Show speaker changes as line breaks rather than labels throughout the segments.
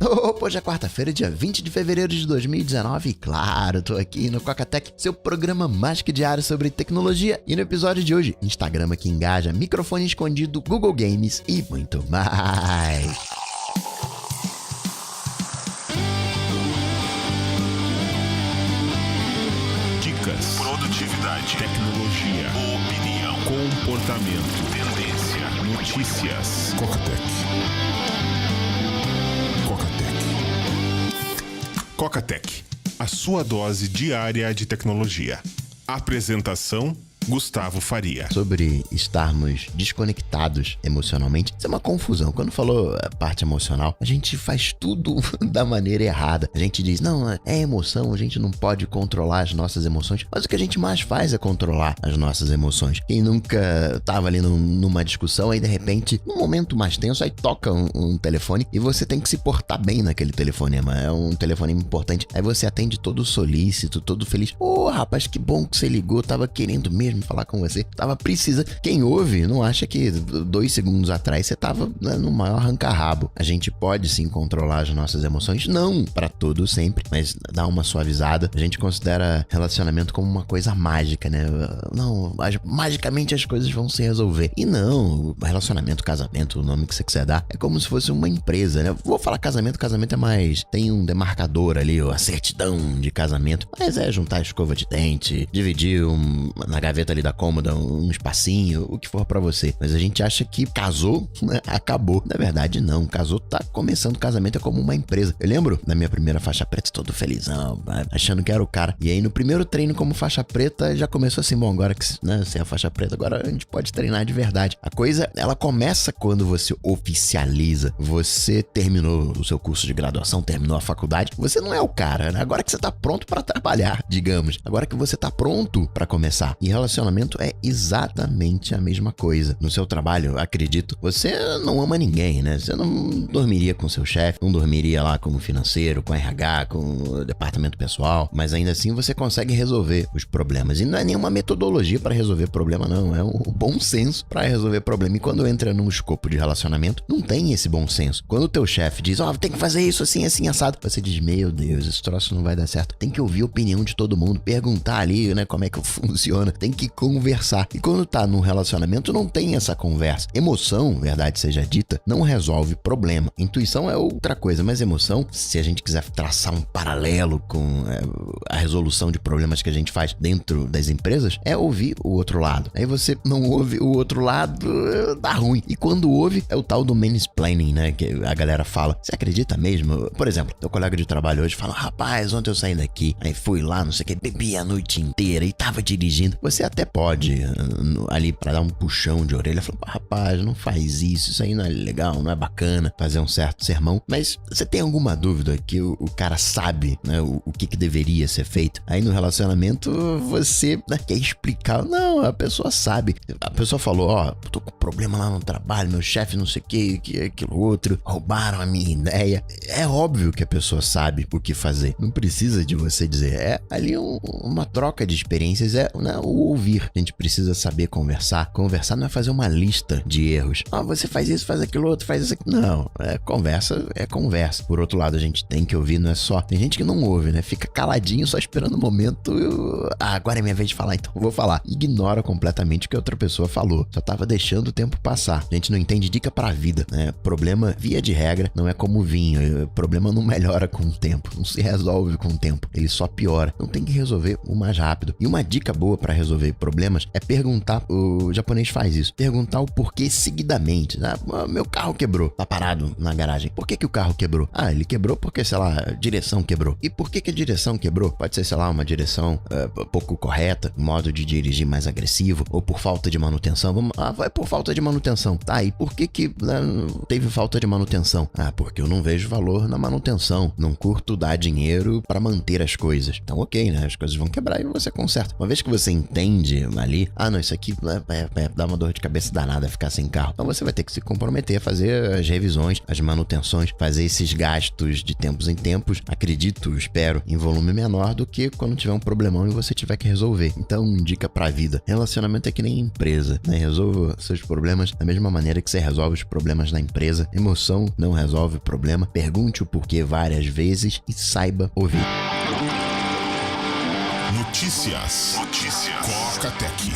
Opa, hoje é quarta-feira, dia 20 de fevereiro de 2019 e claro, tô aqui no Cocatec, seu programa mágico diário sobre tecnologia. E no episódio de hoje, Instagram que engaja, microfone escondido, Google Games e muito mais.
Dicas, produtividade, tecnologia, opinião, comportamento, tendência, notícias. Cocatec. Cocatec, a sua dose diária de tecnologia. Apresentação: Gustavo Faria.
Sobre estarmos desconectados emocionalmente, isso é uma confusão. Quando falou a parte emocional, a gente faz tudo da maneira errada. A gente diz, não, é emoção, a gente não pode controlar as nossas emoções. Mas o que a gente mais faz é controlar as nossas emoções. Quem nunca tava ali numa discussão, aí de repente, num momento mais tenso, aí toca um telefone e você tem que se portar bem naquele telefonema. É um telefonema importante. Aí você atende todo solícito, todo feliz. Ô, rapaz, que bom que você ligou, tava querendo mesmo falar com você, tava precisando. Quem ouve não acha que 2 segundos atrás você tava no maior arranca-rabo. A gente pode sim controlar as nossas emoções, não para todo sempre, mas dá uma suavizada. A gente considera relacionamento como uma coisa mágica, né? Não, magicamente as coisas vão se resolver. E não, relacionamento, casamento, o nome que você quiser dar, é como se fosse uma empresa, né? Vou falar casamento é mais, tem um demarcador ali, a certidão de casamento, mas é juntar a escova de dente, dividir na gaveta ali da cômoda um espacinho, o que for pra você. Mas a gente acha que casou, né? Acabou. Na verdade, não. Casou, tá começando. O casamento é como uma empresa. Eu lembro da minha primeira faixa preta, todo felizão, achando que era o cara. E aí, no primeiro treino como faixa preta, já começou assim, bom, agora que você é a faixa preta, agora a gente pode treinar de verdade. A coisa, ela começa quando você oficializa. Você terminou o seu curso de graduação, terminou a faculdade. Você não é o cara, né? Agora que você tá pronto pra trabalhar, digamos. Agora que você tá pronto pra começar. E relacionamento é exatamente a mesma coisa. No seu trabalho, acredito, você não ama ninguém, né? Você não dormiria com seu chefe, não dormiria lá com o financeiro, com o RH, com o departamento pessoal, mas ainda assim você consegue resolver os problemas. E não é nenhuma metodologia para resolver problema, não. É um bom senso para resolver problema. E quando entra num escopo de relacionamento, não tem esse bom senso. Quando o teu chefe diz, tem que fazer isso assim, assim, assado, você diz, meu Deus, esse troço não vai dar certo. Tem que ouvir a opinião de todo mundo, perguntar ali, né, como é que funciona. Tem que conversar. E quando tá num relacionamento, não tem essa conversa. Emoção, verdade seja dita, não resolve problema. Intuição é outra coisa, mas emoção, se a gente quiser traçar um paralelo com a resolução de problemas que a gente faz dentro das empresas, é ouvir o outro lado. Aí você não ouve o outro lado, dá ruim. E quando ouve, é o tal do mansplaining, né? Que a galera fala. Você acredita mesmo? Por exemplo, teu colega de trabalho hoje fala, rapaz, ontem eu saí daqui, aí fui lá, não sei o que, bebi a noite inteira e tava dirigindo. Você até pode ali pra dar um puxão de orelha, falar, rapaz, não faz isso aí não é legal, não é bacana, fazer um certo sermão, mas você tem alguma dúvida que o cara sabe, né, o que deveria ser feito? Aí no relacionamento você, né, quer explicar, não, a pessoa sabe, a pessoa falou, tô com problema lá no trabalho, meu chefe não sei o que, aquilo outro, roubaram a minha ideia. É óbvio que a pessoa sabe o que fazer, não precisa de você dizer, é ali uma troca de experiências, né, o ouvir. A gente precisa saber conversar. Conversar não é fazer uma lista de erros. Você faz isso, faz aquilo outro, faz isso aqui. Não, conversa é conversa. Por outro lado, a gente tem que ouvir, não é só... Tem gente que não ouve, né? Fica caladinho só esperando o momento. Agora é minha vez de falar, então eu vou falar. Ignora completamente o que a outra pessoa falou. Só tava deixando o tempo passar. A gente não entende dica pra vida, né? Problema, via de regra, não é como vinho. Problema não melhora com o tempo. Não se resolve com o tempo. Ele só piora. Então tem que resolver o mais rápido. E uma dica boa pra resolver problemas é perguntar, o japonês faz isso, perguntar o porquê seguidamente. Meu carro quebrou, tá parado na garagem. Por que o carro quebrou? Ele quebrou porque, sei lá, a direção quebrou. E por que a direção quebrou? Pode ser, sei lá, uma direção pouco correta, um modo de dirigir mais agressivo, ou por falta de manutenção. Vai por falta de manutenção. Tá, e por que teve falta de manutenção? Porque eu não vejo valor na manutenção. Não curto dar dinheiro pra manter as coisas. Então, ok, né? As coisas vão quebrar e você conserta. Uma vez que você entende ali, não, isso aqui dá uma dor de cabeça danada ficar sem carro. Então você vai ter que se comprometer a fazer as revisões, as manutenções, fazer esses gastos de tempos em tempos, acredito, espero, em volume menor do que quando tiver um problemão e você tiver que resolver. Então, dica pra vida. Relacionamento é que nem empresa, né? Resolva seus problemas da mesma maneira que você resolve os problemas na empresa. Emoção não resolve problema. Pergunta pergunte o porquê várias vezes e saiba ouvir.
Notícias. Coca Tech.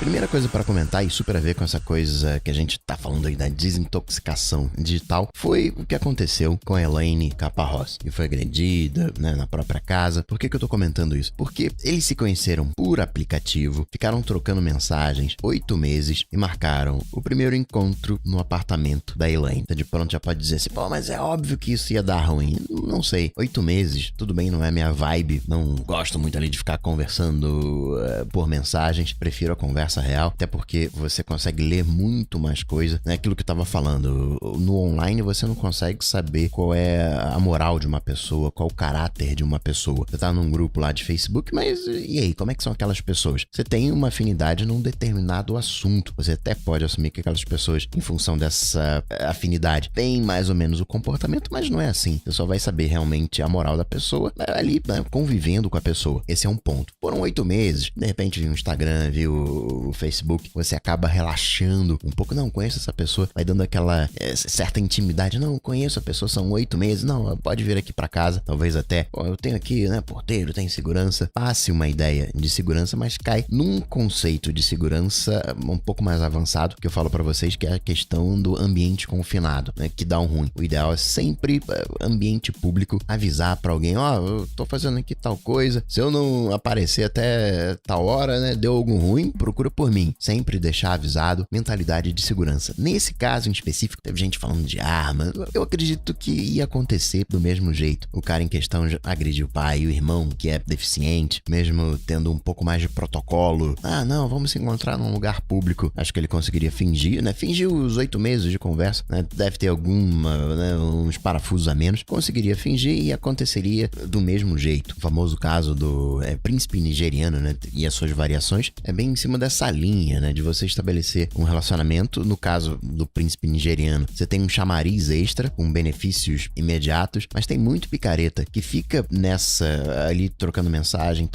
Primeira coisa para comentar, e super a ver com essa coisa que a gente tá falando aí da desintoxicação digital, foi o que aconteceu com a Elaine Caparrós, que foi agredida, né, na própria casa. Por que eu tô comentando isso? Porque eles se conheceram por aplicativo, ficaram trocando mensagens 8 meses e marcaram o primeiro encontro no apartamento da Elaine. Então, de pronto já pode dizer assim, pô, mas é óbvio que isso ia dar ruim. Não sei, 8 meses, tudo bem, não é minha vibe, não gosto muito ali de ficar conversando por mensagens, prefiro a conversa real, até porque você consegue ler muito mais coisa, né? Aquilo que eu tava falando, no online você não consegue saber qual é a moral de uma pessoa, qual o caráter de uma pessoa. Você tá num grupo lá de Facebook, mas e aí, como é que são aquelas pessoas? Você tem uma afinidade num determinado assunto, você até pode assumir que aquelas pessoas, em função dessa afinidade, têm mais ou menos o comportamento, mas não é assim. Você só vai saber realmente a moral da pessoa ali, né, convivendo com a pessoa. Esse é um ponto. Foram 8 meses, de repente viu o Instagram, viu o Facebook, você acaba relaxando um pouco, não, conheço essa pessoa, vai dando aquela certa intimidade, não, conheço a pessoa, são 8 meses, não, pode vir aqui pra casa, talvez até, eu tenho aqui, né, porteiro, tem segurança, passe uma ideia de segurança, mas cai num conceito de segurança um pouco mais avançado, que eu falo pra vocês, que é a questão do ambiente confinado, né, que dá um ruim. O ideal é sempre, ambiente público, avisar pra alguém, eu tô fazendo aqui tal coisa, se eu não aparecer até tal hora, né, deu algum ruim, procura por mim. Sempre deixar avisado, mentalidade de segurança. Nesse caso em específico, teve gente falando de arma. Eu acredito que ia acontecer do mesmo jeito. O cara em questão agrediu o pai e o irmão, que é deficiente, mesmo tendo um pouco mais de protocolo. Não, vamos se encontrar num lugar público. Acho que ele conseguiria fingir, né? Fingir os 8 meses de conversa, né? Deve ter uns parafusos a menos. Conseguiria fingir e aconteceria do mesmo jeito. O famoso caso do príncipe nigeriano, né? E as suas variações é bem em cima dessa linha, né, de você estabelecer um relacionamento. No caso do príncipe nigeriano, você tem um chamariz extra com benefícios imediatos, mas tem muito picareta que fica nessa ali trocando mensagem,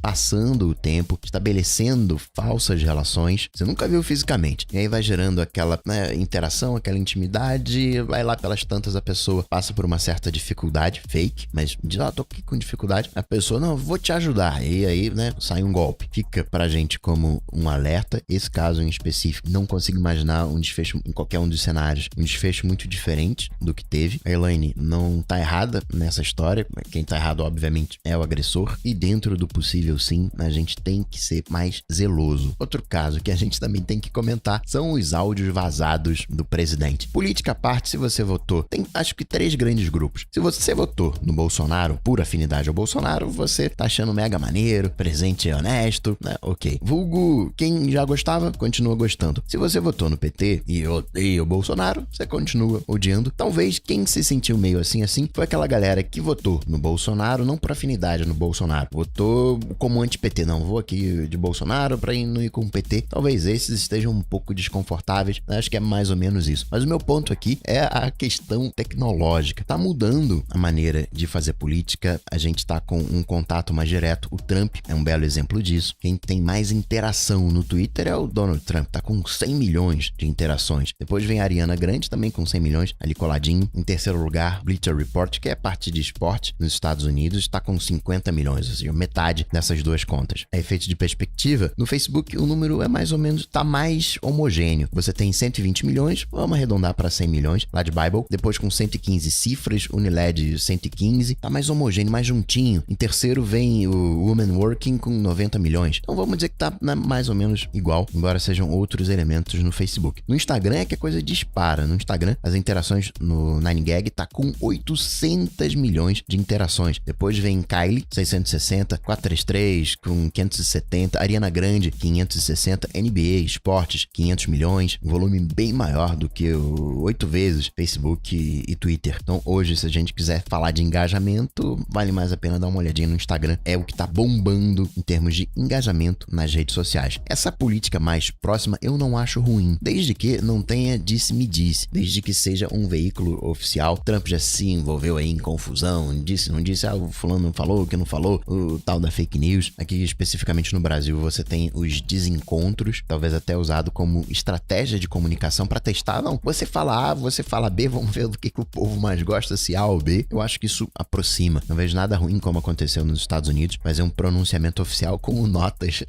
passando o tempo, estabelecendo falsas relações. Você nunca viu fisicamente. E aí vai gerando aquela interação, aquela intimidade, vai lá pelas tantas a pessoa passa por uma certa dificuldade, fake, mas diz, tô aqui com dificuldade. A pessoa, não, vou te ajudar. E aí, né, sai um golpe. Fica pra gente como um alerta. Esse caso em específico, não consigo imaginar um desfecho em qualquer um dos cenários. Um desfecho muito diferente do que teve. A Elaine não tá errada nessa história. Quem tá errado, obviamente, é o agressor. E dentro do possível, sim, a gente tem que ser mais zeloso. Outro caso que a gente também tem que comentar são os áudios vazados do presidente. Política à parte, se você votou, tem acho que 3 grandes grupos. Se você votou no Bolsonaro, por afinidade ao Bolsonaro, você tá achando mega maneiro, presente é honesto, né? Ok. Vulgo, quem já gostava, continua gostando. Se você votou no PT e odeia o Bolsonaro, você continua odiando. Talvez quem se sentiu meio assim foi aquela galera que votou no Bolsonaro, não por afinidade no Bolsonaro. Votou como anti-PT, não, vou aqui de Bolsonaro pra não ir com o PT. Talvez esses estejam um pouco desconfortáveis, acho que é mais ou menos isso. Mas o meu ponto aqui é a questão tecnológica. Tá mudando a maneira de fazer política, a gente tá com um contato mais direto. O Trump é um belo exemplo disso. Quem tem mais interação no Twitter é o Donald Trump, tá com 100 milhões de interações. Depois vem a Ariana Grande, também com 100 milhões, ali coladinho. Em terceiro lugar, Bleacher Report, que é parte de esporte nos Estados Unidos, está com 50 milhões, ou seja, metade dessas duas contas. A efeito de perspectiva, no Facebook o número é mais ou menos, tá mais homogêneo. Você tem 120 milhões, vamos arredondar para 100 milhões, lá de Bible, depois com 115 cifras, Uniled 115, tá mais homogêneo, mais juntinho. Em terceiro vem o Women Working com 90 milhões. Então vamos dizer que tá mais ou menos igual, embora sejam outros elementos no Facebook. No Instagram é que a coisa dispara. No Instagram, as interações no 9gag tá com 800 milhões de interações. Depois vem Kylie, 660, 433 com 570, Ariana Grande, 560, NBA, esportes, 500 milhões, um volume bem maior do que 8 vezes Facebook e Twitter. Então hoje, se a gente quiser falar de engajamento, vale mais a pena dar uma olhadinha no Instagram. É o que tá bombando em termos de engajamento nas redes redes sociais. Essa política mais próxima eu não acho ruim, desde que não tenha disse-me-disse, desde que seja um veículo oficial. Trump já se envolveu aí em confusão, disse, não disse, o fulano falou, o que não falou, o tal da fake news. Aqui especificamente no Brasil você tem os desencontros, talvez até usado como estratégia de comunicação para testar. Não, você fala A, você fala B, vamos ver do que o povo mais gosta, se A ou B. Eu acho que isso aproxima. Não vejo nada ruim como aconteceu nos Estados Unidos, mas é um pronunciamento oficial com notas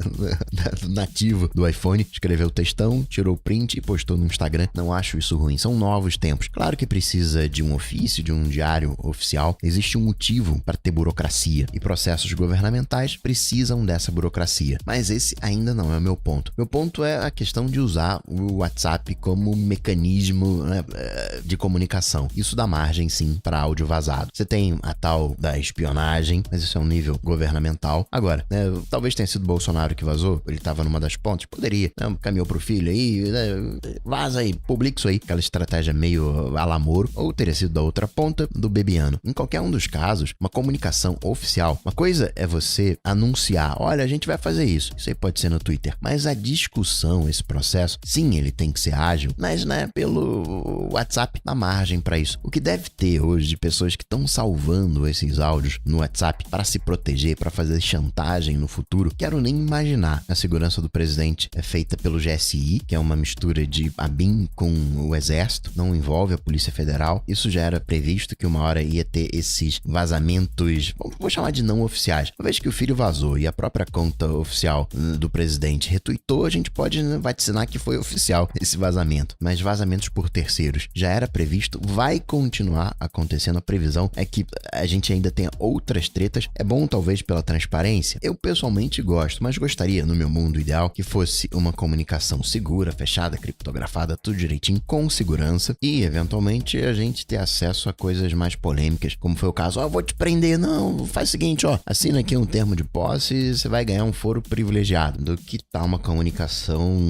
nativo do iPhone. Escreveu o textão, tirou o print e postou no Instagram. Não acho isso ruim. São novos tempos. Claro que precisa de um ofício, de um diário oficial. Existe um motivo para ter burocracia e processos governamentais precisam dessa burocracia. Mas esse ainda não é o meu ponto. Meu ponto é a questão de usar o WhatsApp como mecanismo, né, de comunicação. Isso dá margem, sim, para áudio vazado. Você tem a tal da espionagem, mas isso é um nível governamental. Agora, né, talvez tenha sido Bolsonaro que vazou, ele estava numa das pontas, poderia, né, caminhou pro filho aí, né, vaza aí, publica isso aí, aquela estratégia meio a la Moro, ou teria sido da outra ponta do Bebiano. Em qualquer um dos casos, uma comunicação oficial, uma coisa é você anunciar, olha, a gente vai fazer isso aí pode ser no Twitter, mas a discussão, esse processo, sim, ele tem que ser ágil, mas, né, pelo WhatsApp dá margem para isso. O que deve ter hoje de pessoas que estão salvando esses áudios no WhatsApp para se proteger, para fazer chantagem no futuro, quero nem imaginar. A segurança do presidente é feita pelo GSI, que é uma mistura de ABIN com o Exército, não envolve a Polícia Federal. Isso já era previsto que uma hora ia ter esses vazamentos, vou chamar de não oficiais. Uma vez que o filho vazou e a própria conta oficial do presidente retuitou, a gente pode vaticinar que foi oficial esse vazamento. Mas vazamentos por terceiros já era previsto, vai continuar acontecendo. A previsão é que a gente ainda tenha outras tretas. É bom talvez pela transparência. Eu pessoalmente gosto, mas gostaria no meu mundo ideal que fosse uma comunicação segura, fechada, criptografada, tudo direitinho, com segurança e eventualmente a gente ter acesso a coisas mais polêmicas, como foi o caso, vou te prender, não, faz o seguinte, assina aqui um termo de posse e você vai ganhar um foro privilegiado, do que tá uma comunicação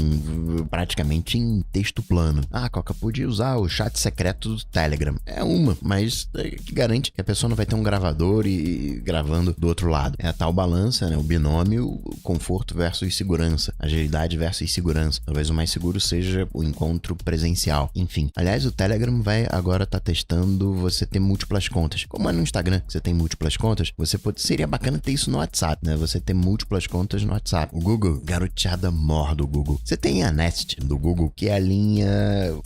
praticamente em texto plano. Coca, podia usar o chat secreto do Telegram. É uma, mas que garante que a pessoa não vai ter um gravador e gravando do outro lado. É a tal balança, né? O binômio, conforto versus segurança, agilidade versus segurança. Talvez o mais seguro seja o encontro presencial. Enfim, aliás, o Telegram vai agora estar testando você ter múltiplas contas. Como é no Instagram, que você tem múltiplas contas, seria bacana ter isso no WhatsApp, né? Você ter múltiplas contas no WhatsApp. O Google, garoteada mor do Google. Você tem a Nest do Google, que é a linha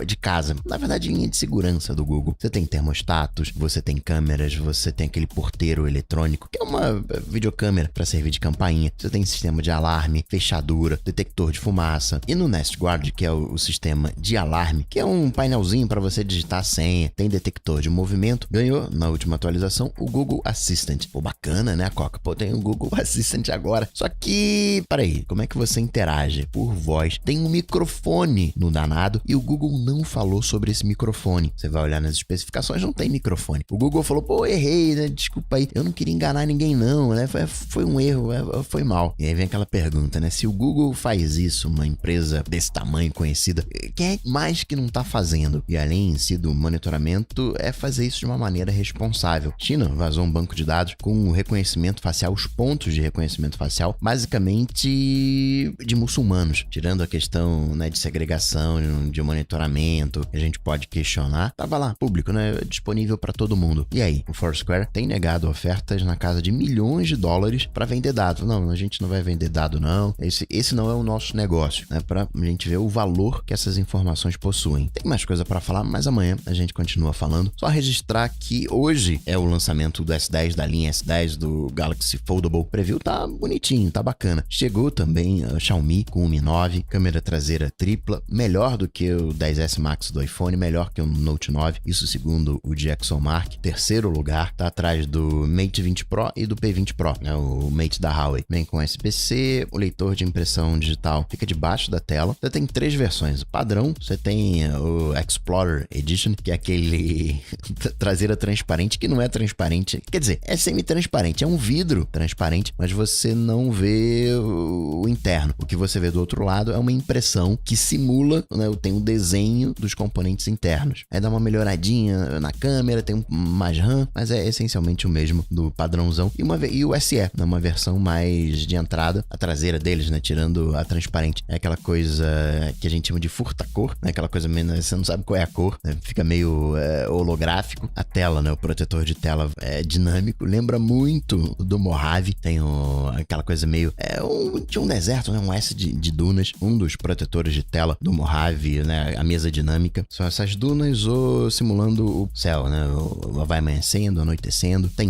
de casa. Na verdade, linha de segurança do Google. Você tem termostatos, você tem câmeras, você tem aquele porteiro eletrônico, que é uma videocâmera para servir de campainha. Você tem sistema de alarme, fechadura, detector de fumaça. E no Nest Guard, que é o sistema de alarme, que é um painelzinho para você digitar a senha, tem detector de movimento. Ganhou, na última atualização, o Google Assistant. Pô, bacana, né, Coca? Pô, tem o Google Assistant agora. Só que, peraí, como é que você interage? Por voz. Tem um microfone no danado e o Google não falou sobre esse microfone. Você vai olhar nas especificações, não tem microfone. O Google falou, pô, errei, né? Desculpa aí. Eu não queria enganar ninguém não, né? Foi um erro, foi mal. E aí vem aquela pergunta, né? Se o Google faz isso, uma empresa desse tamanho conhecida, quem é mais que não tá fazendo? E além em si do monitoramento, é fazer isso de uma maneira responsável. China vazou um banco de dados com o reconhecimento facial, os pontos de reconhecimento facial, basicamente de muçulmanos, tirando a questão, né, de segregação, de monitoramento, que a gente pode questionar. Tava lá, público, né, disponível para todo mundo. E aí, o Foursquare tem negado ofertas na casa de milhões de dólares para vender dados. Não, a gente não vai vender dado não. Esse não é o nosso negócio, né, pra gente ver o valor que essas informações possuem. Tem mais coisa para falar, mas amanhã a gente continua falando. Só registrar que hoje é o lançamento do S10, da linha S10 do Galaxy Foldable. O preview tá bonitinho, tá bacana. Chegou também a Xiaomi com o Mi 9, câmera traseira tripla, melhor do que o 10S Max do iPhone, melhor que o Note 9, isso segundo o Jackson Mark. Terceiro lugar, tá atrás do Mate 20 Pro e do P20 Pro, né, o Mate da Huawei. Vem com SPC, o leitor de impressão digital fica debaixo da tela. Você tem 3 versões. O padrão, você tem o Explorer Edition, que é aquele traseira transparente, que não é transparente, quer dizer, é semi-transparente, é um vidro transparente, mas você não vê o interno. O que você vê do outro lado é uma impressão que simula, né, tem um desenho dos componentes componentes internos. Aí dá uma melhoradinha na câmera, tem mais RAM, mas é essencialmente o mesmo do padrãozão. E o SE, né? Uma versão mais de entrada, a traseira deles, né? Tirando a transparente. É aquela coisa que a gente chama de furta-cor, né? Aquela coisa meio, você não sabe qual é a cor, né? Fica meio holográfico. A tela, né? O protetor de tela é dinâmico, lembra muito do Mojave. Tem aquela coisa meio... de um deserto, né? Um S de dunas. Um dos protetores de tela do Mojave, né? A mesa dinâmica. São essas dunas simulando o céu, né? Vai amanhecendo, anoitecendo. Tem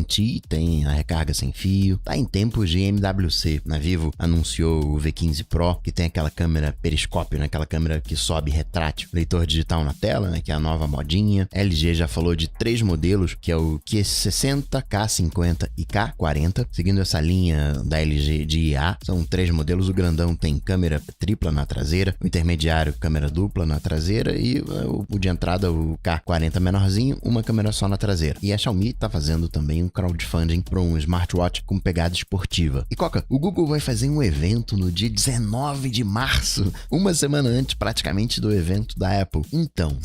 tem a recarga sem fio. Tá em tempos de MWC. A Vivo anunciou o V15 Pro, que tem aquela câmera periscópio, né? Aquela câmera que sobe retrátil. Leitor digital na tela, né? Que é a nova modinha. LG já falou de 3 modelos, que é o Q60, K50 e K40. Seguindo essa linha da LG de IA, são 3 modelos. O grandão tem câmera tripla na traseira, o intermediário câmera dupla na traseira e o de entrada, o K40 menorzinho, uma câmera só na traseira. E a Xiaomi tá fazendo também um crowdfunding para um smartwatch com pegada esportiva. E Coca, o Google vai fazer um evento no dia 19 de março, uma semana antes praticamente do evento da Apple. Então,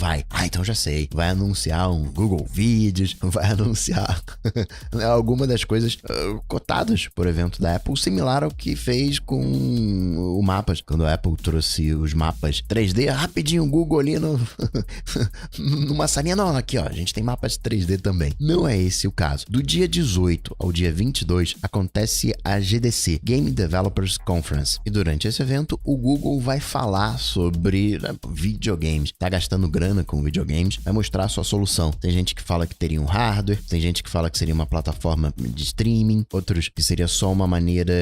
então já sei, vai anunciar um Google Vídeos, vai anunciar alguma das coisas cotadas por evento da Apple, similar ao que fez com o Mapas, quando a Apple trouxe os mapas 3D, rapidinho, o Google ali numa salinha, não, aqui ó, a gente tem mapas 3D também. Não é esse o caso. Do dia 18 ao dia 22, acontece a GDC, Game Developers Conference, e durante esse evento, o Google vai falar sobre videogames, tá gastando grana com videogames, vai mostrar a sua solução. Tem gente que fala que teria um hardware, tem gente que fala que seria uma plataforma de streaming, outros que seria só uma maneira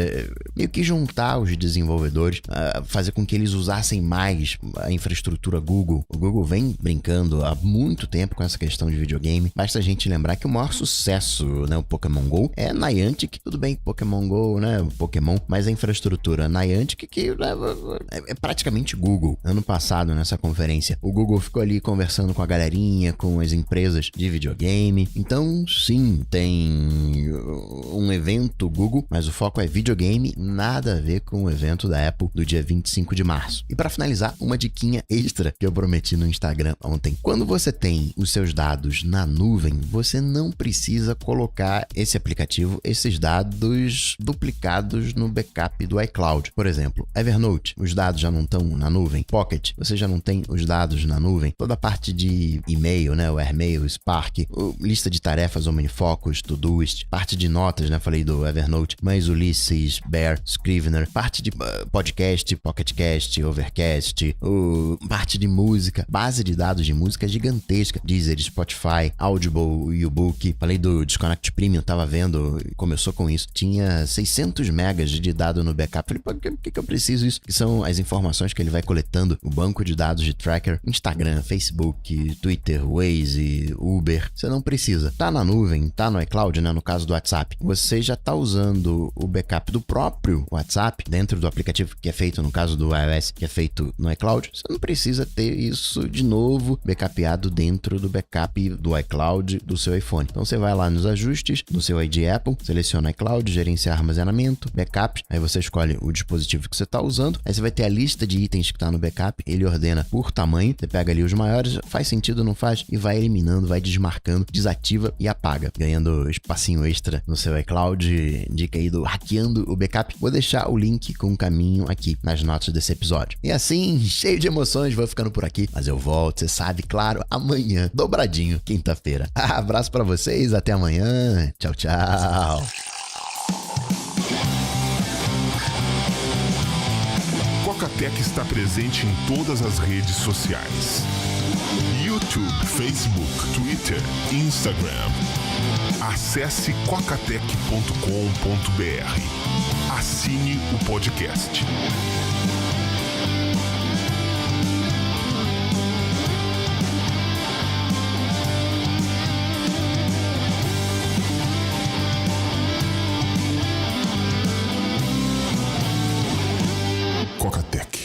meio que juntar os desenvolvedores, fazer com que eles usassem mais a infraestrutura Google. O Google vem brincando há muito tempo com essa questão de videogame. Basta a gente lembrar que o maior sucesso, né, o Pokémon GO, é Niantic. Tudo bem que Pokémon GO, né, o Pokémon, mas a infraestrutura Niantic que é praticamente Google. Ano passado, nessa conferência, o Google ficou ali conversando com a galerinha, com as empresas de videogame. Então, sim, tem um evento Google, mas o foco é videogame, nada a ver com o evento da Apple do dia 25 de março. E para finalizar, uma diquinha extra que eu prometi no Instagram ontem. Quando você tem os seus dados na nuvem, você não precisa colocar esse aplicativo, esses dados duplicados no backup do iCloud. Por exemplo, Evernote, os dados já não estão na nuvem. Pocket, você já não tem os dados na nuvem. Toda a parte de e-mail, né, o AirMail, o Spark, lista de tarefas, OmniFocus, Todoist, parte de notas, né, falei do Evernote, mas Ulysses, Bear, Scrivener, parte de podcast, PocketCast, Overcast, parte de música, base de dados de música gigantesca, Deezer, Spotify, Audible, U-Book. Falei do Disconnect Premium, tava vendo, começou com isso, tinha 600 megas de dado no backup. Falei, por que eu preciso isso? Que são as informações que ele vai coletando, o banco de dados de tracker, Instagram, Facebook, Twitter, Waze, Uber. Você não precisa. Tá na nuvem, tá no iCloud, né? No caso do WhatsApp. Você já tá usando o backup do próprio WhatsApp dentro do aplicativo que é feito, no caso do iOS, que é feito no iCloud. Você não precisa ter isso de novo backupeado dentro do backup do iCloud do seu iPhone. Então você vai lá nos ajustes, no seu ID Apple, seleciona iCloud, gerenciar armazenamento, backup, aí você escolhe o dispositivo que você está usando, aí você vai ter a lista de itens que está no backup, ele ordena por tamanho, você pega ali os maiores, faz sentido, não faz, e vai eliminando, vai desmarcando, desativa e apaga, ganhando espacinho extra no seu iCloud. Dica aí do hackeando o backup. Vou deixar o link com o caminho aqui nas notas desse episódio. E assim, cheio de emoções, vou ficando por aqui, mas eu volto, você sabe, claro, amanhã, dobradinho, quinta-feira. Abraço pra vocês, até amanhã, tchau, tchau.
Coca-Tech está presente em todas as redes sociais: YouTube, Facebook, Twitter, Instagram. Acesse cocatec.com.br. Assine o podcast. Coca-Tech.